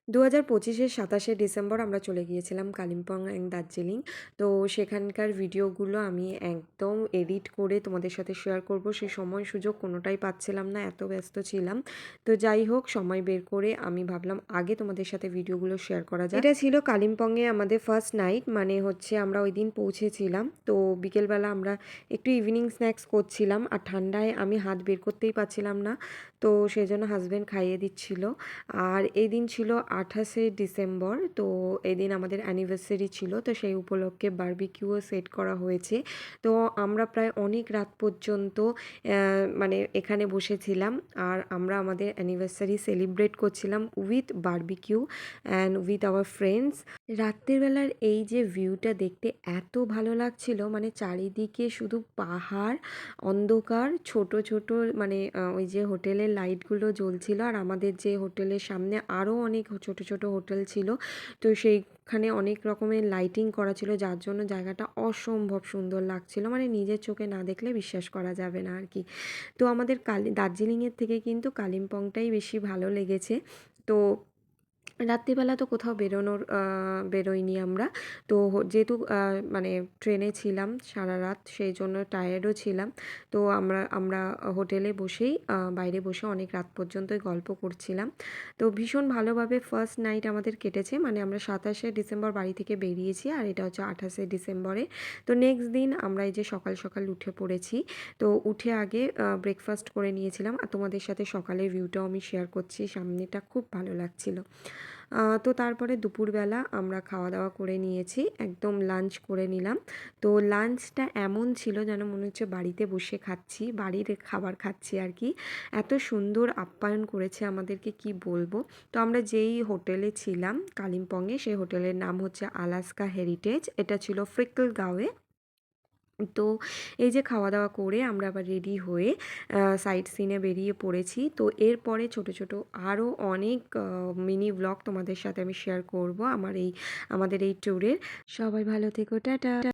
2025-এর 27শে December আমরা চলে গিয়েছিলাম কালিম্পং অ্যান্ড দার্জিলিং। তো সেখানকার ভিডিওগুলো আমি একদম এডিট করে তোমাদের সাথে শেয়ার করব। সেই সময় সুযোগ কোনোটাই পাচ্ছিলাম না, এত ব্যস্ত ছিলাম। তো যাই হোক, সময় বের করে আমি ভাবলাম আগে তোমাদের সাথে ভিডিওগুলো শেয়ার করা যায়। এটা ছিল কালিম্পংয়ে আমাদের ফার্স্ট নাইট, মানে হচ্ছে আমরা ওই দিন পৌঁছেছিলাম। তো বিকেলবেলা আমরা একটু ইভিনিং স্ন্যাক্স করছিলাম, আর ঠান্ডায় আমি হাত বের করতেই পারছিলাম না, তো সেই জন্য হাজব্যান্ড খাইয়ে দিচ্ছিল। আর এই দিন ছিল 28শে ডিসেম্বর। তো এদিন আমাদের অ্যানিভার্সারি ছিল, তো সেই উপলক্ষে বারবিকিউও সেট করা হয়েছে। তো আমরা প্রায় অনেক রাত পর্যন্ত মানে এখানে বসেছিলাম, আর আমরা আমাদের অ্যানিভার্সারি সেলিব্রেট করছিলাম with barbecue and with our friends. রাত্রের বেলার এই যে ভিউটা দেখতে এত ভালো লাগছিল, মানে চারিদিকে শুধু পাহাড়, অন্ধকার, ছোট ছোট মানে ওই যে হোটেলের লাইটগুলো জ্বলছিল, আর আমাদের যে হোটেলের সামনে আরও অনেক ছোট ছোট হোটেল ছিল। তো সেইখানে অনেক রকমের লাইটিং করা ছিল, যার জন্য জায়গাটা অসম্ভব সুন্দর লাগছিল, মানে নিজের চোখে না দেখলে বিশ্বাস করা যাবে না আর কি। তো আমাদের দার্জিলিংয়ের থেকে কিন্তু কালিম্পংটাই বেশি ভালো লেগেছে। তো রাত্রিবেলা তো কোথাও বেরোইনি আমরা। তো যেহেতু মানে ট্রেনে ছিলাম সারা রাত, সেই জন্য টায়ার্ডও ছিলাম। তো আমরা হোটেলে বসেই বাইরে বসে অনেক রাত পর্যন্তই গল্প করছিলাম। তো ভীষণ ভালোভাবে ফার্স্ট নাইট আমাদের কেটেছে, মানে আমরা 27শে ডিসেম্বর বাড়ি থেকে বেরিয়েছি, আর এটা হচ্ছে 28শে ডিসেম্বরে। তো নেক্সট দিন আমরা এই যে সকাল সকাল উঠে পড়েছি। তো উঠে আগে ব্রেকফাস্ট করে নিয়েছিলাম, আর তোমাদের সাথে সকালের ভিউটাও আমি শেয়ার করছি, সামনেটা খুব ভালো লাগছিল। তো তারপরে দুপুরবেলা আমরা খাওয়া দাওয়া করে নিয়েছি, একদম লাঞ্চ করে নিলাম। তো লাঞ্চটা এমন ছিল যেন মনে হচ্ছে বাড়িতে বসে খাচ্ছি, বাড়ির খাবার খাচ্ছি আর কি। এত সুন্দর আপ্যায়ন করেছে আমাদেরকে, কি বলবো। তো আমরা যেই হোটেলে ছিলাম কালিম্পংয়ে, সেই হোটেলের নাম হচ্ছে আলাস্কা হেরিটেজ, এটা ছিল ফ্রিকলগাঁওয়ে। তো এই যে খাওয়া দাওয়া করে আমরা আবার রেডি হয়ে সাইট সিনে বেরিয়ে পড়েছি। তো এরপরে ছোট ছোট আরও অনেক মিনি ব্লগ তোমাদের সাথে আমি শেয়ার করব আমাদের এই ট্যুরের। সবাই ভালো থেকো, টাটা।